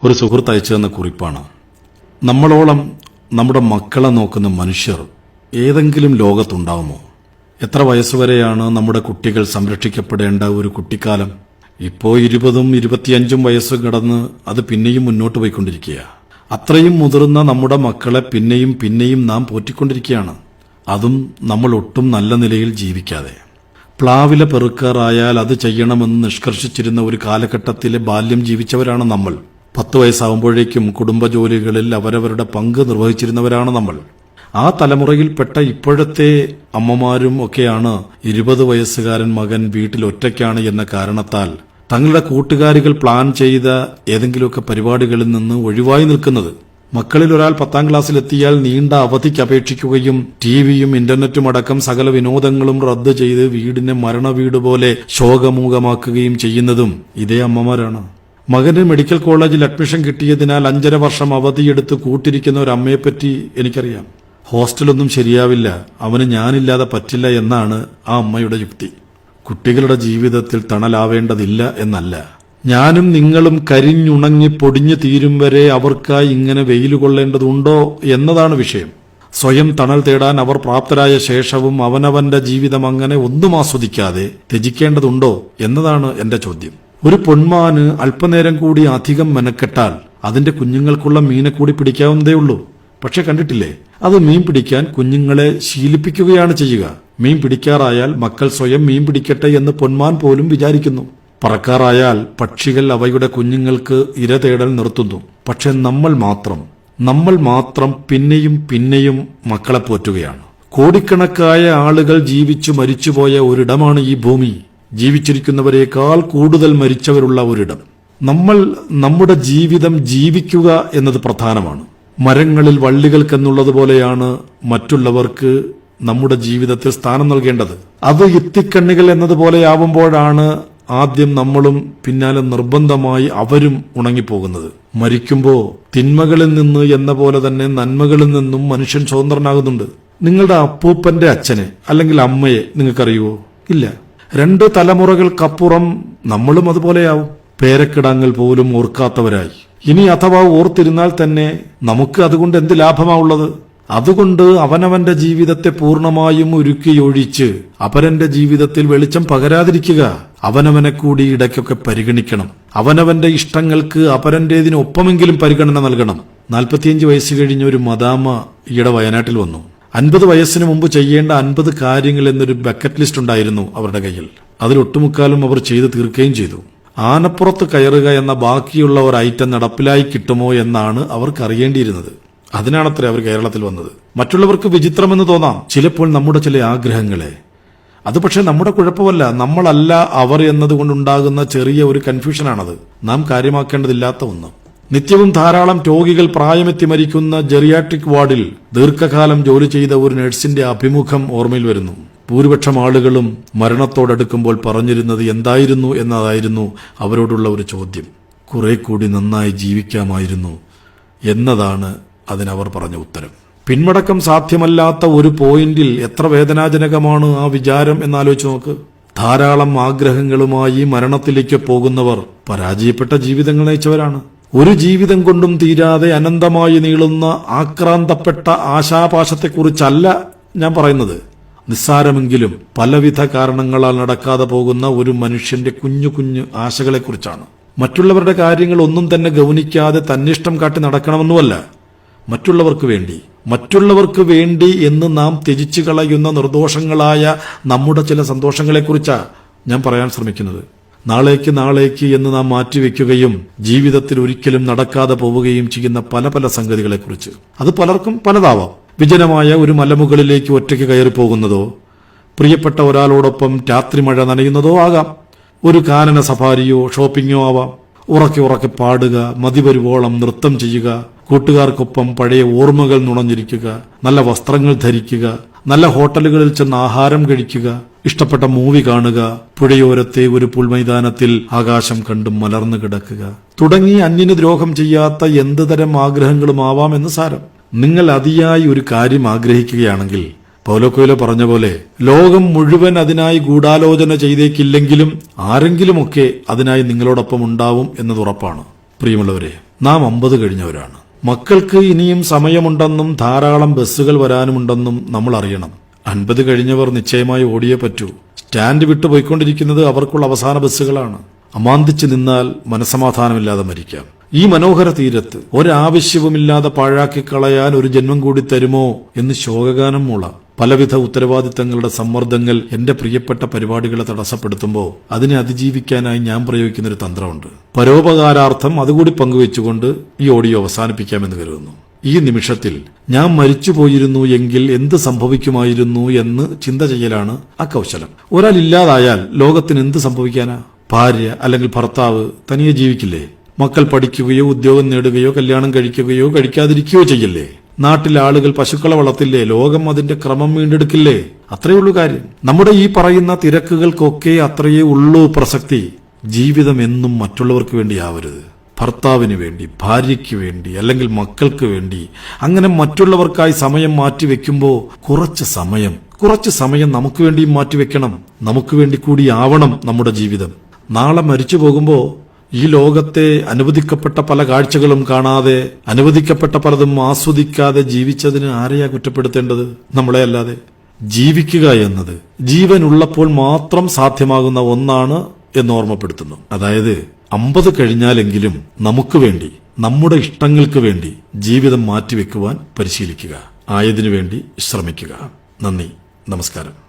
ഒരു സുഹൃത്ത് അയച്ചു തന്ന കുറിപ്പാണ്. നമ്മളോളം നമ്മുടെ മക്കളെ നോക്കുന്ന മനുഷ്യർ ഏതെങ്കിലും ലോകത്തുണ്ടാവുമോ? എത്ര വയസ്സുവരെയാണ് നമ്മുടെ കുട്ടികൾ സംരക്ഷിക്കപ്പെടേണ്ട ഒരു കുട്ടിക്കാലം? ഇപ്പോൾ 20ഉം 25ഉം വയസ്സ് കടന്ന് അത് പിന്നെയും മുന്നോട്ട് പോയിക്കൊണ്ടിരിക്കുക. അത്രയും മുതിർന്ന നമ്മുടെ മക്കളെ പിന്നെയും പിന്നെയും നാം പോറ്റിക്കൊണ്ടിരിക്കുകയാണ്. അതും നമ്മൾ ഒട്ടും നല്ല നിലയിൽ ജീവിക്കാതെ. പ്ലാവില പെറുക്കാറായാൽ അത് ചെയ്യണമെന്ന് നിഷ്കർഷിച്ചിരുന്ന ഒരു കാലഘട്ടത്തിലെ ബാല്യം ജീവിച്ചവരാണ് നമ്മൾ. 10 വയസ്സാവുമ്പോഴേക്കും കുടുംബജോലികളിൽ അവരവരുടെ പങ്ക് നിർവഹിച്ചിരുന്നവരാണ് നമ്മൾ. ആ തലമുറയിൽപ്പെട്ട ഇപ്പോഴത്തെ അമ്മമാരും ഒക്കെയാണ് 20 വയസ്സുകാരൻ മകൻ വീട്ടിൽ ഒറ്റയ്ക്കാണ് എന്ന കാരണത്താൽ തങ്ങളുടെ കൂട്ടുകാരികൾ പ്ലാൻ ചെയ്ത ഏതെങ്കിലുമൊക്കെ പരിപാടികളിൽ നിന്ന് ഒഴിവായി നിൽക്കുന്നത്. മക്കളിൽ ഒരാൾ 10ാം ക്ലാസ്സിലെത്തിയാൽ നീണ്ട അവധിക്ക് അപേക്ഷിക്കുകയും ടിവിയും ഇന്റർനെറ്റും അടക്കം സകല വിനോദങ്ങളും റദ്ദ് ചെയ്ത് വീടിനെ മരണവീട് പോലെ ശോകമൂകമാക്കുകയും ചെയ്യുന്നതും ഇതേ അമ്മമാരാണ്. മകന് മെഡിക്കൽ കോളേജിൽ അഡ്മിഷൻ കിട്ടിയതിനാൽ 5.5 വർഷം അവധിയെടുത്ത് കൂട്ടിരിക്കുന്ന ഒരു അമ്മയെപ്പറ്റി എനിക്കറിയാം. ഹോസ്റ്റലൊന്നും ശരിയാവില്ല, അവന് ഞാനില്ലാതെ പറ്റില്ല എന്നാണ് ആ അമ്മയുടെ യുക്തി. കുട്ടികളുടെ ജീവിതത്തിൽ തണലാവേണ്ടതില്ല എന്നല്ല, ഞാനും നിങ്ങളും കരിഞ്ഞുണങ്ങി പൊടിഞ്ഞു തീരും വരെ അവർക്കായി ഇങ്ങനെ വെയിൽ കൊള്ളേണ്ടതുണ്ടോ എന്നതാണ് വിഷയം. സ്വയം തണൽ തേടാൻ അവർ പ്രാപ്തരായ ശേഷവും അവനവന്റെ ജീവിതം അങ്ങനെ ഒന്നും ആസ്വദിക്കാതെ ത്യജിക്കേണ്ടതുണ്ടോ എന്നതാണ് എന്റെ ചോദ്യം. ഒരു പൊന്മാന് അല്പനേരം കൂടി അധികം മെനക്കെട്ടാൽ അതിന്റെ കുഞ്ഞുങ്ങൾക്കുള്ള മീനെ കൂടി പിടിക്കാവുന്നതേ ഉള്ളൂ. പക്ഷെ കണ്ടിട്ടില്ലേ, അത് മീൻ പിടിക്കാൻ കുഞ്ഞുങ്ങളെ ശീലിപ്പിക്കുകയാണ് ചെയ്യുക. മീൻ പിടിക്കാറായാൽ മക്കൾ സ്വയം മീൻ പിടിക്കട്ടെ എന്ന് പൊന്മാൻ പോലും വിചാരിക്കുന്നു. പറക്കാറായാൽ പക്ഷികൾ അവയുടെ കുഞ്ഞുങ്ങൾക്ക് ഇര തേടൽ നിർത്തുന്നു. പക്ഷെ നമ്മൾ മാത്രം പിന്നെയും പിന്നെയും മക്കളെ പോറ്റുകയാണ്. കോടിക്കണക്കായ ആളുകൾ ജീവിച്ചു മരിച്ചുപോയ ഒരിടമാണ് ഈ ഭൂമി. ജീവിച്ചിരിക്കുന്നവരെക്കാൾ കൂടുതൽ മരിച്ചവരുള്ള ഒരിടം. നമ്മൾ നമ്മുടെ ജീവിതം ജീവിക്കുക എന്നത് പ്രധാനമാണ്. മരങ്ങളിൽ വള്ളികൾക്കെന്നുള്ളതുപോലെയാണ് മറ്റുള്ളവർക്ക് നമ്മുടെ ജീവിതത്തിൽ സ്ഥാനം നൽകേണ്ടത്. അത് ഇത്തിക്കണ്ണികൾ എന്നതുപോലെയാവുമ്പോഴാണ് ആദ്യം നമ്മളും പിന്നാലെ നിർബന്ധമായി അവരും ഉണങ്ങിപ്പോകുന്നത്. മരിക്കുമ്പോ തിന്മകളിൽ നിന്ന് എന്ന പോലെ തന്നെ നന്മകളിൽ നിന്നും മനുഷ്യൻ സ്വതന്ത്രനാകുന്നുണ്ട്. നിങ്ങളുടെ അപ്പൂപ്പന്റെ അച്ഛനെ അല്ലെങ്കിൽ അമ്മയെ നിങ്ങൾക്കറിയുവോ? ഇല്ല. 2 തലമുറകൾക്കപ്പുറം നമ്മളും അതുപോലെയാവും. പേരക്കിടാങ്ങൾ പോലും ഓർക്കാത്തവരായി. ഇനി അഥവാ ഓർത്തിരുന്നാൽ തന്നെ നമുക്ക് അതുകൊണ്ട് എന്ത് ലാഭമാവുള്ളത്? അതുകൊണ്ട് അവനവന്റെ ജീവിതത്തെ പൂർണ്ണമായും ഉരുക്കിയൊഴിച്ച് അപരന്റെ ജീവിതത്തിൽ വെളിച്ചം പകരാതിരിക്കുക. അവനവനെ കൂടി ഇടയ്ക്കൊക്കെ പരിഗണിക്കണം. അവനവന്റെ ഇഷ്ടങ്ങൾക്ക് അപരന്റേതിനൊപ്പമെങ്കിലും പരിഗണന നൽകണം. 45 വയസ്സ് കഴിഞ്ഞ ഒരു മദാമ ഈയിടെ വയനാട്ടിൽ വന്നു. 50 വയസ്സിന് മുമ്പ് ചെയ്യേണ്ട 50 കാര്യങ്ങൾ എന്നൊരു ബക്കറ്റ് ലിസ്റ്റ് ഉണ്ടായിരുന്നു അവരുടെ കയ്യിൽ. അതിലൊട്ടുമുക്കാലും അവർ ചെയ്തു തീർക്കുകയും ചെയ്തു. ആനപ്പുറത്ത് കയറുക എന്ന ബാക്കിയുള്ള ഒരു ഐറ്റം നടപ്പിലായി കിട്ടുമോ എന്നാണ് അവർക്ക് അറിയേണ്ടിയിരുന്നത്. അതിനാണത്രേ അവർ കേരളത്തിൽ വന്നത്. മറ്റുള്ളവർക്ക് വിചിത്രമെന്ന് തോന്നാം ചിലപ്പോൾ നമ്മുടെ ചില ആഗ്രഹങ്ങളെ. അത് പക്ഷെ നമ്മുടെ കുഴപ്പമല്ല, നമ്മളല്ല അവർ എന്നതുകൊണ്ടുണ്ടാകുന്ന ചെറിയ ഒരു കൺഫ്യൂഷനാണത്. നാം കാര്യമാക്കേണ്ടതില്ലാത്ത ഒന്ന്. നിത്യവും ധാരാളം രോഗികൾ പ്രായമെത്തി മരിക്കുന്ന ജെറിയാട്രിക് വാർഡിൽ ദീർഘകാലം ജോലി ചെയ്ത ഒരു നഴ്സിന്റെ അഭിമുഖം ഓർമ്മയിൽ വരുന്നു. ഭൂരിപക്ഷം ആളുകളും മരണത്തോടടുക്കുമ്പോൾ പറഞ്ഞിരുന്നത് എന്തായിരുന്നു എന്നതായിരുന്നു അവരോടുള്ള ഒരു ചോദ്യം. കുറെ കൂടി നന്നായി ജീവിക്കാമായിരുന്നു എന്നതാണ് അതിനവർ പറഞ്ഞ ഉത്തരം. പിന്മടക്കം സാധ്യമല്ലാത്ത ഒരു പോയിന്റിൽ എത്ര വേദനാജനകമാണ് ആ വിചാരം എന്നാലോചിച്ച് നോക്ക്. ധാരാളം ആഗ്രഹങ്ങളുമായി മരണത്തിലേക്ക് പോകുന്നവർ പരാജയപ്പെട്ട ജീവിതങ്ങൾ നയിച്ചവരാണ്. ഒരു ജീവിതം കൊണ്ടും തീരാതെ അനന്തമായി നീളുന്ന ആക്രാന്തപ്പെട്ട ആശാപാശത്തെക്കുറിച്ചല്ല ഞാൻ പറയുന്നത്. നിസ്സാരമെങ്കിലും പലവിധ കാരണങ്ങളാൽ നടക്കാതെ പോകുന്ന ഒരു മനുഷ്യന്റെ കുഞ്ഞു കുഞ്ഞു ആശകളെക്കുറിച്ചാണ്. മറ്റുള്ളവരുടെ കാര്യങ്ങൾ ഒന്നും തന്നെ ഗൗനിക്കാതെ തന്നിഷ്ടം കാട്ടി നടക്കണമെന്നുമല്ല, മറ്റുള്ളവർക്ക് വേണ്ടി എന്ന് നാം ത്യജിച്ചു കളയുന്ന നിർദോഷങ്ങളായ നമ്മുടെ ചില സന്തോഷങ്ങളെക്കുറിച്ചാണ് ഞാൻ പറയാൻ ശ്രമിക്കുന്നത്. നാളേക്ക് എന്ന് നാം മാറ്റിവെക്കുകയും ജീവിതത്തിൽ ഒരിക്കലും നടക്കാതെ പോവുകയും ചെയ്യുന്ന പല പല സംഗതികളെക്കുറിച്ച്. അത് പലർക്കും പലതാവാം. വിജനമായ ഒരു മലമുകളിലേക്ക് ഒറ്റയ്ക്ക് കയറി പോകുന്നതോ, പ്രിയപ്പെട്ട ഒരാളോടൊപ്പം രാത്രി മഴ നനയുന്നതോ ആകാം. ഒരു കാനന സഫാരിയോ ഷോപ്പിങ്ങോ ആവാം. ഉറക്കെ പാടുക, മതിവരുവോളം നൃത്തം ചെയ്യുക, കൂട്ടുകാർക്കൊപ്പം പഴയ ഓർമ്മകൾ നുണഞ്ഞിരിക്കുക, നല്ല വസ്ത്രങ്ങൾ ധരിക്കുക, നല്ല ഹോട്ടലുകളിൽ ചെന്ന് ആഹാരം കഴിക്കുക, ഇഷ്ടപ്പെട്ട മൂവി കാണുക, പുഴയോരത്തെ ഒരു പുൽമൈതാനത്തിൽ ആകാശം കണ്ടും മലർന്നു കിടക്കുക തുടങ്ങി അന്യന് ദ്രോഹം ചെയ്യാത്ത എന്ത് തരം ആഗ്രഹങ്ങളുമാവാം എന്ന് സാരം. നിങ്ങൾ അതിയായി ഒരു കാര്യം ആഗ്രഹിക്കുകയാണെങ്കിൽ പൗലോ കൊയ്ലോ പറഞ്ഞ പോലെ ലോകം മുഴുവൻ അതിനായി ഗൂഢാലോചന ചെയ്തേക്കില്ലെങ്കിലും ആരെങ്കിലുമൊക്കെ അതിനായി നിങ്ങളോടൊപ്പം ഉണ്ടാവും എന്നത് ഉറപ്പാണ്. പ്രിയമുള്ളവരെ, നാം 50 കഴിഞ്ഞവരാണ്. മക്കൾക്ക് ഇനിയും സമയമുണ്ടെന്നും ധാരാളം ബസ്സുകൾ വരാനുമുണ്ടെന്നും നമ്മൾ അറിയണം. 50 കഴിഞ്ഞവർ നിശ്ചയമായി ഓടിയേ പറ്റൂ. സ്റ്റാൻഡ് വിട്ടു പോയിക്കൊണ്ടിരിക്കുന്നത് അവർക്കുള്ള അവസാന ബസ്സുകളാണ്. അമാന്തിച്ചു നിന്നാൽ മനസമാധാനമില്ലാതെ മരിക്കാം. ഈ മനോഹര തീരത്ത് ഒരാവശ്യവുമില്ലാതെ പാഴാക്കി കളയാൻ ഒരു ജന്മം കൂടി തരുമോ എന്ന് ശോകഗാനം മൂളാം. പലവിധ ഉത്തരവാദിത്തങ്ങളുടെ സമ്മർദ്ദങ്ങൾ എന്റെ പ്രിയപ്പെട്ട പരിപാടികളെ തടസ്സപ്പെടുത്തുമ്പോൾ അതിനെ അതിജീവിക്കാനായി ഞാൻ പ്രയോഗിക്കുന്നൊരു തന്ത്രമുണ്ട്. പരോപകാരാർത്ഥം അതുകൂടി പങ്കുവെച്ചുകൊണ്ട് ഈ ഓഡിയോ അവസാനിപ്പിക്കാമെന്ന് കരുതുന്നു. ഈ നിമിഷത്തിൽ ഞാൻ മരിച്ചുപോയിരുന്നു എങ്കിൽ എന്ത് സംഭവിക്കുമായിരുന്നു എന്ന് ചിന്ത ചെയ്യലാണ് ആ കൗശലം. ഒരാൾ ഇല്ലാതായാൽ ലോകത്തിന് എന്ത് സംഭവിക്കാനാ? ഭാര്യ അല്ലെങ്കിൽ ഭർത്താവ് തനിയെ ജീവിക്കില്ലേ? മക്കൾ പഠിക്കുകയോ ഉദ്യോഗം നേടുകയോ കല്യാണം കഴിക്കുകയോ കഴിക്കാതിരിക്കുകയോ ചെയ്യില്ലേ? നാട്ടിലെ ആളുകൾ പശുക്കളെ വളർത്തില്ലേ? ലോകം അതിന്റെ ക്രമം വീണ്ടെടുക്കില്ലേ? അത്രയുള്ളൂ കാര്യം. നമ്മുടെ ഈ പറയുന്ന തിരക്കുകൾക്കൊക്കെ അത്രയേ ഉള്ളൂ പ്രസക്തി. ജീവിതം എന്നും മറ്റുള്ളവർക്ക് വേണ്ടിയാവരുത്. ഭർത്താവിന് വേണ്ടി, ഭാര്യയ്ക്ക് വേണ്ടി, അല്ലെങ്കിൽ മക്കൾക്ക് വേണ്ടി, അങ്ങനെ മറ്റുള്ളവർക്കായി സമയം മാറ്റിവെക്കുമ്പോൾ കുറച്ച് സമയം നമുക്ക് വേണ്ടിയും മാറ്റിവെക്കണം. നമുക്ക് വേണ്ടി കൂടി ആവണം നമ്മുടെ ജീവിതം. നാളെ മരിച്ചു പോകുമ്പോൾ ഈ ലോകത്തെ അനുവദിക്കപ്പെട്ട പല കാഴ്ചകളും കാണാതെ, അനുവദിക്കപ്പെട്ട പലതും ആസ്വദിക്കാതെ ജീവിച്ചതിന് ആരെയാ കുറ്റപ്പെടുത്തേണ്ടത്? നമ്മളെ അല്ലാതെ. ജീവിക്കുക എന്നത് ജീവനുള്ളപ്പോൾ മാത്രം സാധ്യമാകുന്ന ഒന്നാണ് എന്ന് ഓർമ്മപ്പെടുത്തുന്നു. അതായത് 50 കഴിഞ്ഞാലെങ്കിലും നമുക്ക് വേണ്ടി, നമ്മുടെ ഇഷ്ടങ്ങൾക്ക് വേണ്ടി ജീവിതം മാറ്റിവെക്കുവാൻ പരിശീലിക്കുക. ആയതിനു വേണ്ടി ശ്രമിക്കുക. നന്ദി, നമസ്കാരം.